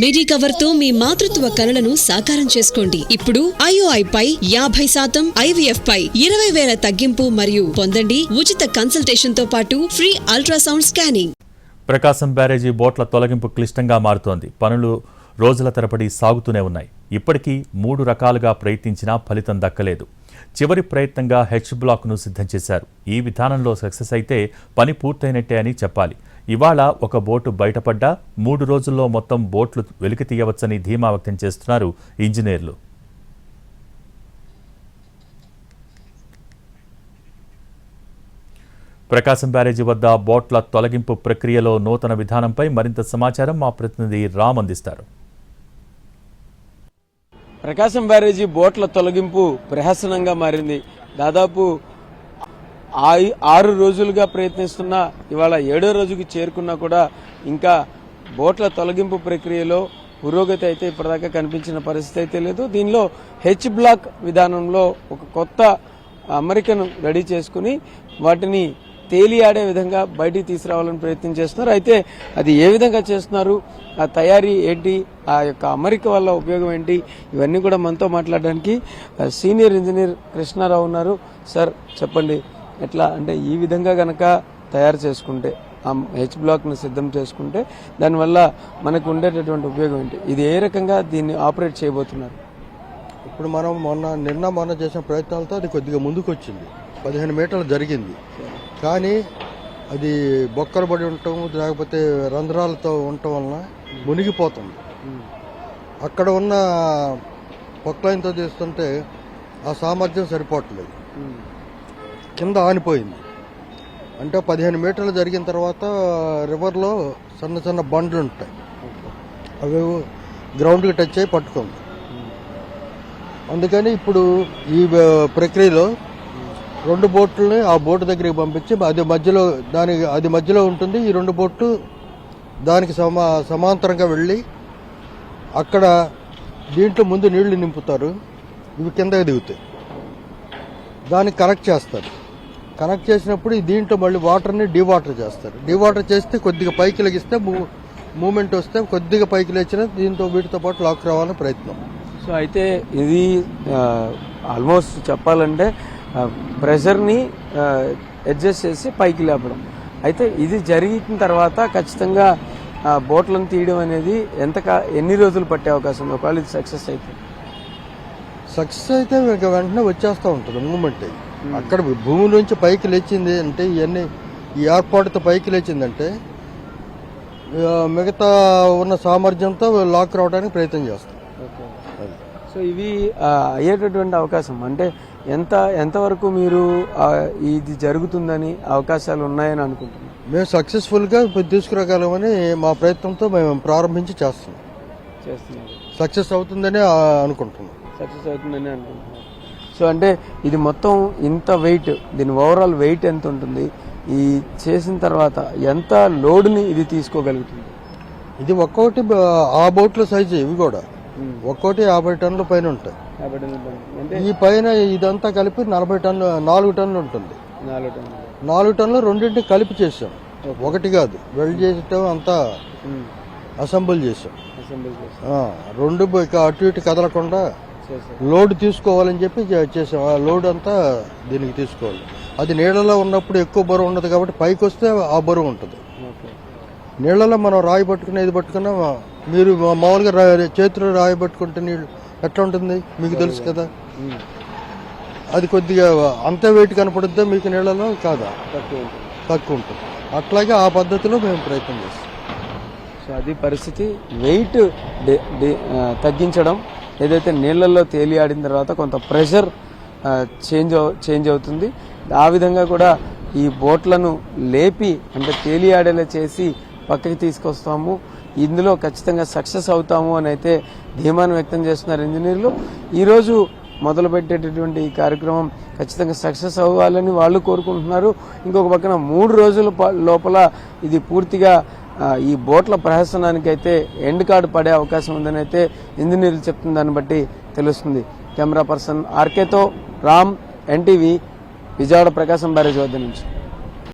Medicover తో మీ మాతృత్వ కలలను సాకారం చేసుకోండి. ఇప్పుడు IOI పై 50%, IVF పై 20,000 తగ్గింపు మరియు పొందండి ఉచిత కన్సల్టేషన్ తో పాటు ఫ్రీ అల్ట్రాసౌండ్ స్కానింగ్. ప్రకాశం బ్యారేజీ బోట్ల తొలగింపు క్లిష్టంగా మారుతోంది. పనులు రోజుల తరబడి సాగుతూనే ఉన్నాయి. ఇప్పటికీ 3 రకాలుగా ప్రయత్నించినా ఫలితం దక్కలేదు. చివరి ప్రయత్నంగా H బ్లాక్ను సిద్ధం చేశారు. ఈ విధానంలో సక్సెస్ అయితే పని పూర్తయినట్టే అని చెప్పాలి. ఇవాళ ఒక బోటు బయటపడ్డా 3 రోజుల్లో మొత్తం బోట్లు వెలికి తీయవచ్చని ధీమా వ్యక్తం చేస్తున్నారు ఇంజనీర్లు. ప్రకాశం బ్యారేజీ వద్ద బోట్ల తొలగింపు ప్రక్రియలో నూతన విధానంపై మరింత సమాచారం మా ప్రతినిధి రామ్ అందిస్తారు. ప్రకాశం బ్యారేజీ బోట్ల తొలగింపు ప్రహసనంగా మారింది. దాదాపు 6 రోజులుగా ప్రయత్నిస్తున్న ఇవాళ 7వ రోజుకి చేరుకున్నా కూడా ఇంకా బోట్ల తొలగింపు ప్రక్రియలో పురోగతి అయితే ఇప్పటిదాకా కనిపించిన పరిస్థితి అయితే లేదు. దీనిలో H బ్లాక్ విధానంలో ఒక కొత్త అమరికను రెడీ చేసుకుని వాటిని తేలియాడే విధంగా బయటికి తీసుకురావాలని ప్రయత్నం చేస్తున్నారు. అయితే అది ఏ విధంగా చేస్తున్నారు, ఆ తయారీ ఏంటి, ఆ యొక్క అమరిక వల్ల ఉపయోగం ఏంటి, ఇవన్నీ కూడా మనతో మాట్లాడడానికి సీనియర్ ఇంజనీర్ కృష్ణారావు ఉన్నారు. సార్ చెప్పండి, ఎట్లా అంటే ఈ విధంగా గనక తయారు చేసుకుంటే ఆ H బ్లాక్ను సిద్ధం చేసుకుంటే దానివల్ల మనకు ఉండేటటువంటి ఉపయోగం ఏంటి, ఇది ఏ రకంగా దీన్ని ఆపరేట్ చేయబోతున్నారు? ఇప్పుడు మనం మొన్న చేసిన ప్రయత్నాలతో అది కొద్దిగా ముందుకు వచ్చింది. 15 మీటర్లు జరిగింది. కానీ అది బొక్కలు పడి ఉండటం లేకపోతే రంధ్రాలతో ఉండటం వలన మునిగిపోతుంది. అక్కడ ఉన్న పొక్లైన్తో తీస్తుంటే ఆ సామర్థ్యం సరిపోవట్లేదు, కింద ఆనిపోయింది. అంటే 15 మీటర్లు జరిగిన తర్వాత రివర్లో చిన్న చిన్న బండ్లు ఉంటాయి, అవి గ్రౌండ్కి టచ్ అయ్యి పట్టుకుంది. అందుకని ఇప్పుడు ఈ ప్రక్రియలో 2 బోట్లని ఆ బోటు దగ్గరికి పంపించి అది మధ్యలో ఉంటుంది. ఈ 2 బోట్లు దానికి సమాంతరంగా వెళ్ళి అక్కడ దీంట్లో ముందు నీళ్లు నింపుతారు, ఇవి కిందకి దిగుతాయి. దాన్ని కనెక్ట్ చేస్తారు. కనెక్ట్ చేసినప్పుడు దీంట్లో మళ్ళీ వాటర్ని డీవాటర్ చేస్తారు. డీవాటర్ చేస్తే కొద్దిగా పైకి లెగిస్తే మూమెంట్ వస్తే కొద్దిగా పైకి లేచిన దీంతో వీటితో పాటు లాక్ రావాలని ప్రయత్నం. సో అయితే ఇది ఆల్మోస్ట్ చెప్పాలంటే ప్రెషర్ని అడ్జస్ట్ చేసి పైకి లేపడం. అయితే ఇది జరిగిన తర్వాత ఖచ్చితంగా బోట్లను తీయడం అనేది ఎన్ని రోజులు పట్టే అవకాశం ఉంది ఒకవేళ ఇది సక్సెస్ అయితే? సక్సెస్ అయితే వెంటనే వచ్చేస్తూ ఉంటుంది మూమెంట్. అక్కడ భూమి నుంచి పైకి లేచింది అంటే ఈ ఏర్పాటుతో పైకి లేచిందంటే మిగతా ఉన్న సామర్థ్యంతో లాక్ రావడానికి ప్రయత్నం చేస్తాం. సో ఇవి అయ్యేటటువంటి అవకాశం అంటే ఎంతవరకు మీరు ఇది జరుగుతుందని అవకాశాలు ఉన్నాయని అనుకుంటున్నాం? మేము సక్సెస్ఫుల్గా తీసుకురాగలమని మా ప్రయత్నంతో మేము ప్రారంభించి చేస్తున్నాం. సక్సెస్ అవుతుందని అనుకుంటున్నాం. సో అంటే ఇది మొత్తం ఇంత వెయిట్, దీని ఓవరాల్ వెయిట్ ఎంత ఉంటుంది, ఈ చేసిన తర్వాత ఎంత లోడ్ని ఇది తీసుకోగలుగుతుంది? ఇది ఒక్కొక్కటి ఆ బోట్ల సైజు, ఇవి కూడా ఒక్కోటి 50 టన్నుల పైన ఉంటాయి. ఈ పైన ఇదంతా కలిపి 4 టన్నులు ఉంటుంది. 4 టన్నులు రెండింటిని కలిపి చేసాం, ఒకటి కాదు. వెల్డ్ చేసేటం అంతా అసెంబుల్ చేసాం. 2 అటు ఇటు కదలకుండా లోడ్ తీసుకోవాలని చెప్పి చేసాం. ఆ లోడ్ అంతా దీనికి తీసుకోవాలి. అది నీళ్ళలో ఉన్నప్పుడు ఎక్కువ బరువు ఉండదు కాబట్టి పైకి వస్తే ఆ బరువు ఉంటుంది. నీళ్ళలో మనం రాయి పట్టుకుని ఇది పట్టుకున్నా, మీరు మామూలుగా చేతిలో రాయి పట్టుకుంటే నీళ్ళు ఎట్లా ఉంటుంది మీకు తెలుసు కదా, అది కొద్దిగా అంతే వెయిట్ కనపడుద్దా మీకు నీళ్ళలో? కాదా, తక్కువ ఉంటుంది. అట్లాగే ఆ పద్ధతిలో మేము ప్రయత్నం చేస్తాం. సో అది పరిస్థితి. వెయిట్ తగ్గించడం, ఏదైతే నీళ్లలో తేలియాడిన తర్వాత కొంత ప్రెషర్ చేంజ్ అవుతుంది. ఆ విధంగా కూడా ఈ బోట్లను లేపి అంటే తేలియాడేలా చేసి పక్కకి తీసుకొస్తాము, ఇందులో ఖచ్చితంగా సక్సెస్ అవుతాము అని అయితే ధీమాను వ్యక్తం చేస్తున్నారు ఇంజనీర్లు. ఈరోజు మొదలుపెట్టేటటువంటి ఈ కార్యక్రమం ఖచ్చితంగా సక్సెస్ అవ్వాలని వాళ్ళు కోరుకుంటున్నారు. ఇంకొక పక్కన 3 రోజుల లోపల ఇది పూర్తిగా ఈ బోట్ల ప్రహసనానికైతే ఎండ్ కార్డు పడే అవకాశం ఉందని అయితే ఇంజనీర్లు చెప్తున్న దాన్ని బట్టి తెలుస్తుంది. కెమెరా పర్సన్ ఆర్కేతో రామ్, NTV, విజయవాడ ప్రకాశం బ్యారేజ్ వద్ద నుంచి.